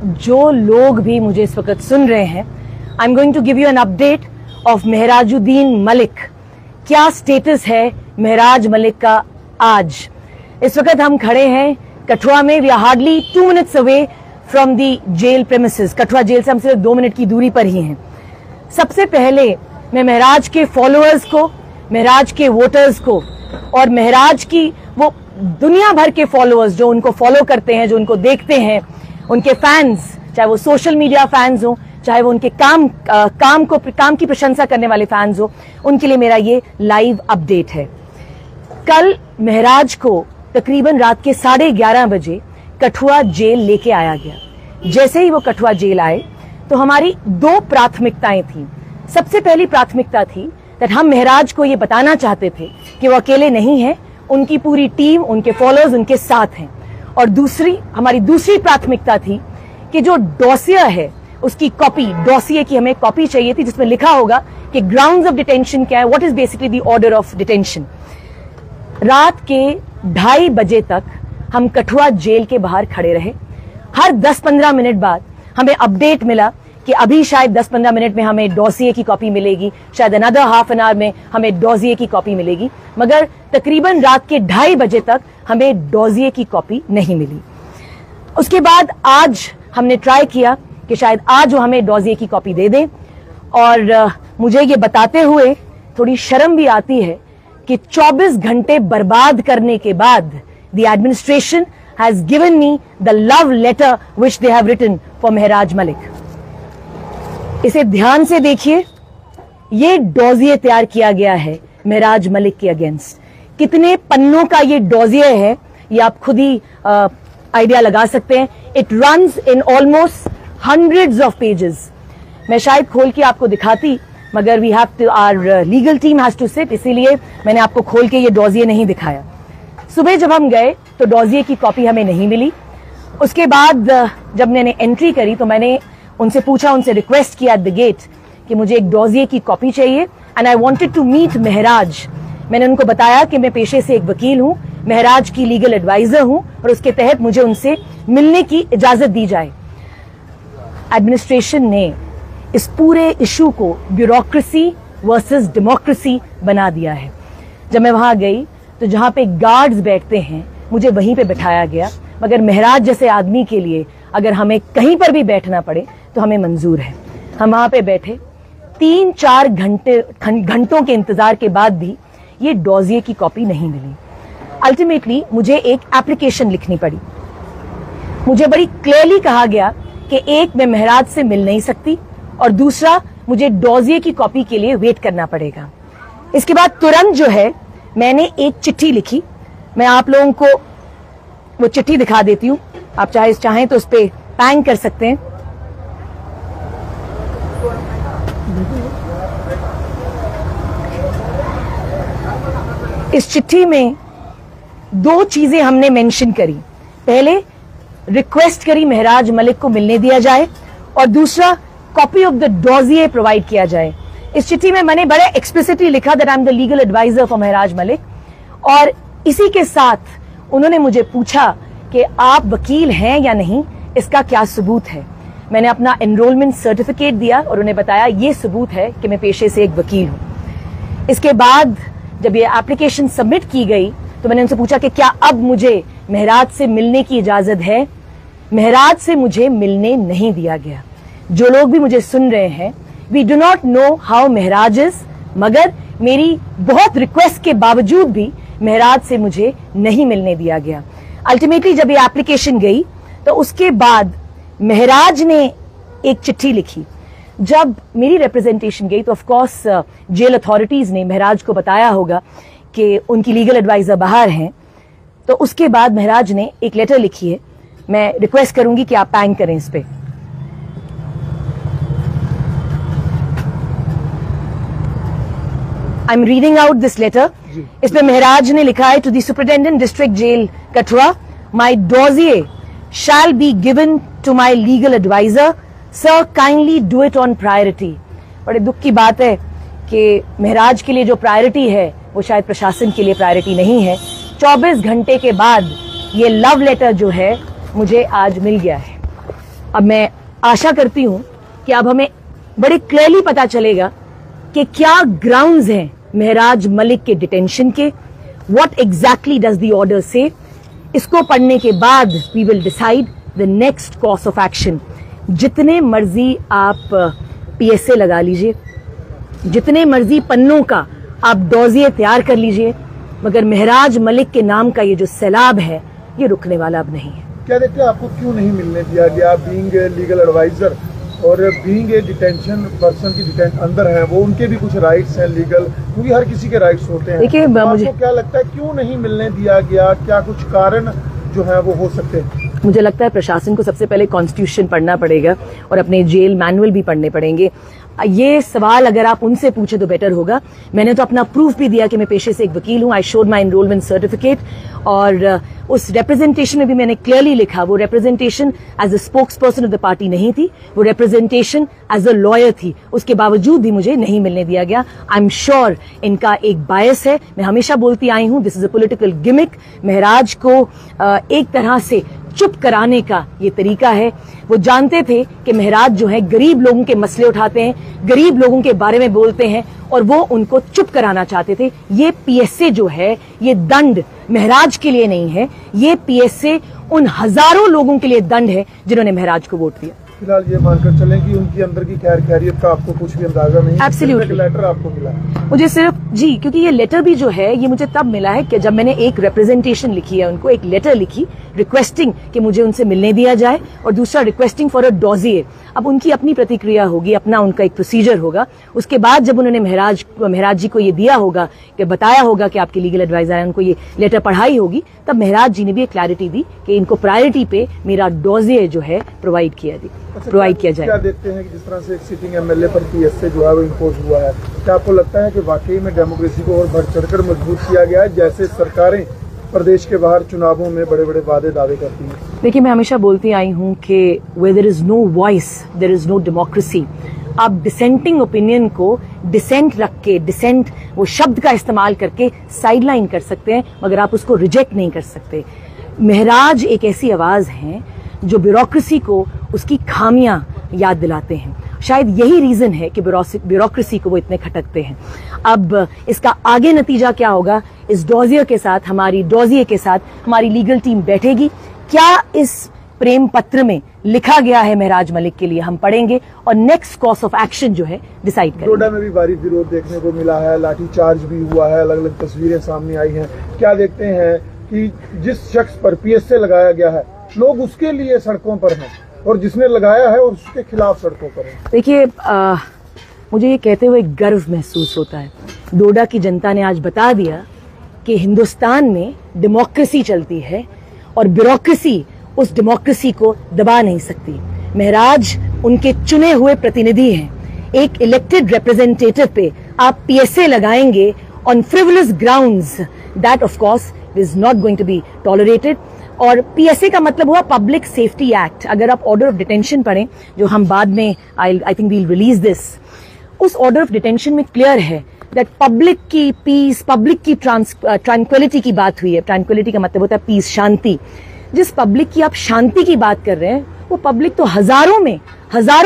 जो लोग भी मुझे इस वक्त सुन रहे हैं, I am going to give you an update of Mehrajuddin Malik. क्या स्टेटस है महराज मलिक का आज? इस वक्त हम खड़े हैं कठुआ में। We are hardly 2 minutes away from the jail premises. Kathua jail से हम सिर्फ 2 मिनट की दूरी पर ही हैं। सबसे पहले मैं महराज के फॉलोअर्स को, महराज के वोटर्स को और महराज की वो दुनिया भर के फॉलोअर्स जो उनको फॉलो करते हैं, जो उनको देखते हैं, उनके फैंस, चाहे वो सोशल मीडिया फैंस हो, चाहे वो उनके काम की प्रशंसा करने वाले फैंस हो, उनके लिए मेरा ये लाइव अपडेट है। कल महराज को तकरीबन रात के 11:30 बजे कठुआ जेल लेके आया गया। जैसे ही वो कठुआ जेल आए तो हमारी 2 प्राथमिकताएं थी। सबसे पहली प्राथमिकता थी कि हम महराज को ये बताना चाहते थे कि वो अकेले नहीं हैं, उनकी पूरी टीम, उनके फॉलोअर्स उनके साथ हैं। और हमारी दूसरी प्राथमिकता थी कि जो डॉसिया है उसकी कॉपी, डॉसिये की हमें कॉपी चाहिए थी जिसमें लिखा होगा कि ग्राउंड्स ऑफ डिटेंशन क्या है, what is basically the order of detention. रात के 2:30 बजे तक हम कठुआ जेल के बाहर खड़े रहे। हर 10-15 मिनट बाद हमें अपडेट मिला कि अभी शायद 10-15 मिनट में हमें डॉसिये की कॉपी मिलेगी, शायद अनदर हाफ एन आवर में हमें डॉसिये की कॉपी मिलेगी, मगर तकरीबन रात के 2:30 बजे तक हमें डॉसिये की कॉपी नहीं मिली। उसके बाद आज हमने ट्राई किया कि शायद आज वो हमें डॉसिये की कॉपी दे दें। और मुझे ये बताते हुए थोड़ी शर्म भी आती है कि 24 घंटे बर्बाद करने के बाद the administration has given me the love letter which they have written for Maharaj Malik. इसे ध्यान से देखिए, ये डॉसिये तैयार किया गया है महराज मलिक के अगेंस्ट। कितने पन्नों का ये डॉसिये है ये आप खुद ही आइडिया लगा सकते हैं। It runs in almost hundreds of pages। मैं शायद खोल के आपको दिखाती, मगर we have to, our legal team has to sit, इसीलिए मैंने आपको खोल के ये डॉसिये नहीं दिखाया। सुबह जब हम गए तो डॉसिये की कॉपी हमें नहीं मिली। उसके बाद जब मैंने एंट्री करी तो मैंने उनसे पूछा, उनसे रिक्वेस्ट किया एट द गेट कि मुझे एक डॉसिये की कॉपी चाहिए and I wanted to meet Maharaj. मैंने उनको बताया कि मैं पेशे से एक वकील हूं, महराज की लीगल एडवाइजर हूं और उसके तहत मुझे उनसे मिलने की इजाजत दी जाए। एडमिनिस्ट्रेशन ने इस पूरे इशू को ब्यूरोक्रेसी वर्सेस डेमोक्रेसी बना दिया है। जब मैं वहां गई तो जहां पे गार्ड्स बैठते हैं मुझे वहीं पे बैठाया गया, मगर महराज जैसे आदमी के लिए अगर हमें कहीं पर भी बैठना पड़े तो हमें मंजूर है। हम वहां पे बैठे 3-4 घंटों के इंतजार के बाद भी ये डॉसिये की कॉपी नहीं मिली। अल्टीमेटली मुझे एक एप्लीकेशन लिखनी पड़ी। मुझे बड़ी क्लियरली कहा गया कि एक, मैं महराज से मिल नहीं सकती, और दूसरा, मुझे डॉसिये की कॉपी के लिए वेट करना पड़ेगा। इसके बाद तुरंत जो है मैंने एक चिट्ठी लिखी। मैं आप लोगों को वो चिट्ठी दिखा देती हूं, आप चाहें तो उस पर पैंग कर सकते हैं। इस चिट्ठी में 2 चीजें हमने मेंशन करी। पहले, रिक्वेस्ट करी महराज मलिक को मिलने दिया जाए, और दूसरा, copy of the dossier provide किया जाए। इस चिट्ठी में मैंने बड़े एक्सप्लिसिटली लिखा that I am the legal adviser for Maharaj Malik, और इसी के साथ उन्होंने मुझे पूछा कि आप वकील हैं या नहीं, इसका क्या सबूत है। मैंने अपना एनरोलमेंट सर्टिफिकेट दिया और उन्हें बताया ये सबूत है कि मैं पेशे से एक वकील हूं। इसके बाद जब ये एप्लीकेशन सबमिट की गई तो मैंने उनसे पूछा कि क्या अब मुझे महराज से मिलने की इजाजत है। महराज से मुझे मिलने नहीं दिया गया। जो लोग भी मुझे सुन रहे हैं, we do not know how Mehraj is, मगर मेरी बहुत रिक्वेस्ट के बावजूद भी महराज से मुझे नहीं मिलने दिया गया। अल्टीमेटली जब ये एप्लीकेशन गई तो उसके बाद महराज ने एक चिट्ठी लिखी। जब मेरी रिप्रेजेंटेशन गई तो ऑफ कोर्स जेल अथॉरिटीज ने महराज को बताया होगा कि उनकी लीगल एडवाइजर बाहर हैं, तो उसके बाद महराज ने एक लेटर लिखी है। मैं रिक्वेस्ट करूंगी कि आप पैंग करें इस पे। I am reading out this letter. इसमें महराज ने लिखा है, to the superintendent district jail Kathua, my dossier shall be given to my legal adviser, sir kindly do it on priority. बड़े दुख की बात है कि महराज के लिए जो प्रायोरिटी है वो शायद प्रशासन के लिए प्रायोरिटी नहीं है। 24 घंटे के बाद ये लव लेटर जो है मुझे आज मिल गया है। अब मैं आशा करती हूं कि अब हमें बड़े क्लियरली पता चलेगा कि क्या ग्राउंड्स हैं महराज मलिक के डिटेंशन के, what exactly does the order say. इसको पढ़ने के बाद we will decide the next course of action. जितने मर्जी आप पीएसए लगा लीजिए, जितने मर्जी पन्नों का आप डॉजिए तैयार कर लीजिए, मगर महराज मलिक के नाम का ये जो सैलाब है ये रुकने वाला अब नहीं है। क्या देखते हैं आपको क्यों नहीं मिलने दिया गया? बीइंग लीगल एडवाइजर और बीइंग ए डिटेंशन पर्सन की अंदर है वो, उनके भी कुछ राइट्स हैं लीगल, क्योंकि हर किसी के राइट्स होते हैं। देखिए मुझे आपको क्या लगता है क्यों नहीं मिलने दिया गया? क्या कुछ कारण जो है वो हो सकते हैं? मुझे लगता है प्रशासन को सबसे पहले कॉन्स्टिट्यूशन पढ़ना पड़ेगा और अपने जेल मैनुअल भी पढ़ने पड़ेंगे। ये सवाल अगर आप उनसे पूछे तो बेटर होगा। मैंने तो अपना प्रूफ भी दिया कि मैं पेशे से एक वकील हूं। I showed my enrolment certificate, और उस रिप्रेजेंटेशन में भी मैंने क्लियरली लिखा वो representation as a spokesperson of the party नहीं थी, वो रिप्रेजेंटेशन एज अ लॉयर थी। उसके बावजूद भी मुझे नहीं मिलने दिया गया। आई एम श्योर इनका एक बायस है। मैं हमेशा बोलती आई हूं this is a political gimmick. Maharaj को एक तरह से चुप कराने का ये तरीका है। वो जानते थे कि महराज जो है गरीब लोगों के मसले उठाते हैं, गरीब लोगों के बारे में बोलते हैं, और वो उनको चुप कराना चाहते थे। ये पीएसए जो है ये दंड महराज के लिए नहीं है, ये पीएसए उन हजारों लोगों के लिए दंड है जिन्होंने महराज को वोट दिया। फिलहाल ये मानकर चलें कि उनकी अंदर की खैर खैरियत का आपको कुछ भी अंदाजा नहीं? एब्सोल्युटली। लेटर आपको मिला? मुझे सिर्फ जी, क्योंकि ये लेटर भी जो है ये मुझे तब मिला है कि जब मैंने एक रिप्रेजेंटेशन लिखी है, उनको एक लेटर लिखी रिक्वेस्टिंग कि मुझे उनसे मिलने दिया जाए, और दूसरा रिक्वेस्टिंग फॉर अ डॉजिए। अब उनकी अपनी प्रतिक्रिया होगी, अपना उनका एक प्रोसीजर होगा। उसके बाद जब उन्होंने महराज जी को ये दिया होगा, कि बताया होगा कि आपके लीगल एडवाइजर है, उनको ये लेटर पढ़ाई होगी, तब महराज जी ने भी एक क्लैरिटी दी कि इनको प्रायोरिटी पे मेरा डॉजिए जो है प्रोवाइड किया जाए। क्या देखते हैं कि जिस तरह से एक सिटिंग एमएलए पर पीएसए जो है वो इम्पोज हुआ है, क्या आपको लगता है कि वाकई में डेमोक्रेसी को और बढ़ चढ़कर मजबूत किया गया है, जैसे सरकारें प्रदेश के बाहर चुनावों में बड़े बड़े दावे करती हैं? देखिए, मैं हमेशा बोलती आई हूं कि where there is no voice there is no democracy. आप डिसेंटिंग ओपिनियन को डिसेंट रख के, डिसेंट वो शब्द का इस्तेमाल करके साइडलाइन कर सकते हैं, मगर आप उसको रिजेक्ट नहीं कर सकते। महराज एक ऐसी आवाज है जो ब्यूरोक्रेसी को उसकी खामियां याद दिलाते हैं। शायद यही रीजन है कि ब्यूरोक्रेसी को वो इतने खटकते हैं। अब इसका आगे नतीजा क्या होगा, इस डॉजियर के साथ, हमारी डॉजियर के साथ हमारी लीगल टीम बैठेगी। क्या इस प्रेम पत्र में लिखा गया है महराज मलिक के लिए, हम पढ़ेंगे और नेक्स्ट कोर्स ऑफ एक्शन जो है डिसाइड करेंगे। डोडा में भी भारी विरोध देखने को मिला है, लाठीचार्ज भी हुआ है, अलग अलग तस्वीरें सामने आई हैं। क्या देखते हैं कि जिस शख्स पर पीएसए लगाया गया है, लोग उसके लिए सड़कों पर हैं और जिसने लगाया है और उसके खिलाफ सड़कों पर हैं? देखिए, मुझे ये कहते हुए गर्व महसूस होता है। डोडा की जनता ने आज बता दिया कि हिंदुस्तान में डेमोक्रेसी चलती है और ब्यूरोक्रेसी उस डेमोक्रेसी को दबा नहीं सकती। महराज उनके चुने हुए प्रतिनिधि हैं। एक इलेक्टेड रिप्रेजेंटेटिव पे आप पीएसए लगाएंगे on frivolous grounds, that of course is not going to be tolerated. और पीएसए का मतलब हुआ पब्लिक सेफ्टी एक्ट। अगर आप ऑर्डर ऑफ डिटेंशन पढ़ें, जो हम बाद में I think will release this, उस ऑर्डर ऑफ डिटेंशन में क्लियर है दैट पब्लिक की पीस, पब्लिक की ट्रैंक्विलिटी की बात हुई है। ट्रैंक्विलिटी का मतलब होता है पीस, शांति। जिस पब्लिक की आप शांति की बात कर रहे हैं, वो पब्लिक तो हजारों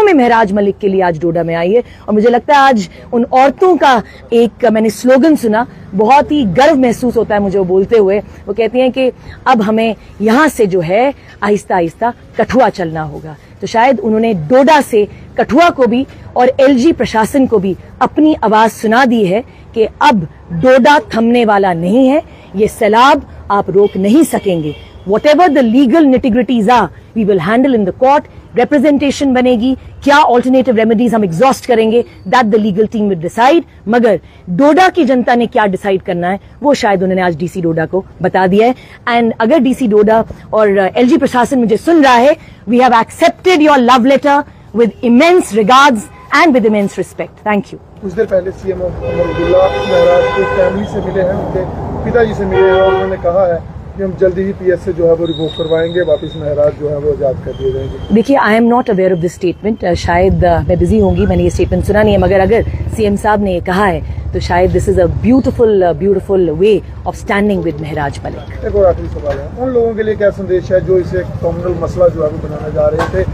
में महराज मलिक के लिए आज डोडा में आई है। और मुझे लगता है आज उन औरतों का एक मैंने स्लोगन सुना, बहुत ही गर्व महसूस होता है मुझे वो बोलते हुए। वो कहती हैं कि अब हमें यहां से जो है आहिस्ता आहिस्ता कठुआ चलना होगा। तो शायद उन्होंने डोडा से कठुआ को भी और एलजी प्रशासन को भी अपनी आवाज सुना दी है कि अब डोडा थमने वाला नहीं है, ये सैलाब आप रोक नहीं सकेंगे। Whatever the legal nitty-gritties are, we will handle in the court. Representation बनेगी, क्या alternative remedies हम exhaust करेंगे, that the legal team will decide. मगर डोडा की जनता ने क्या डिसाइड करना है, वो शायद उन्होंने आज डीसी डोडा को बता दिया है। एंड अगर डीसी डोडा और एलजी प्रशासन मुझे सुन रहा है, we have accepted your love letter with immense regards and with immense respect. Thank you. कुछ देर पहले सीएम अब्दुल्ला महराज के फैमिली से मिले हैं, उनके पिताजी से मिले हैं, और उन्होंने कहा है कि हम जल्दी ही पीएसए जो है वो रिवोक करवाएंगे, वापस महराज जो है वो आजाद कर दिए जाएंगे। देखिए, I am not aware of this statement. शायद मैं बिजी होंगी, मैंने ये स्टेटमेंट सुना नहीं है, मगर अगर सीएम साहब ने ये कहा है तो शायद this is a beautiful way of standing with Maharaj Malik. एक और आखिरी सवाल है, उन लोगों के लिए क्या संदेश है जो इसे कॉमनल मसला जो है वो बनाने जा रहे थे?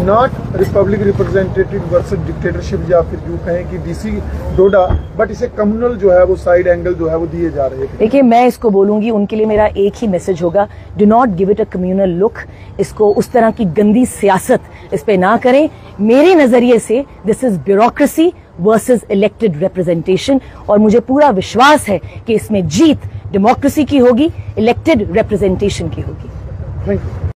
Not Republic representative versus dictatorship, या फिर यूं कहें कि डीसी डोडा, बट इसे कम्युनल जो है वो साइड एंगल जो है वो दिए जा रहे हैं। देखिए, मैं इसको बोलूंगी, उनके लिए मेरा एक ही मैसेज होगा, do not give it a communal look. इसको उस तरह की गंदी सियासत इस पे ना करें। मेरे नजरिए से this is bureaucracy versus elected representation, और मुझे पूरा विश्वास है कि इसमें जीत डेमोक्रेसी की होगी, इलेक्टेड रिप्रेजेंटेशन की होगी। Thank you.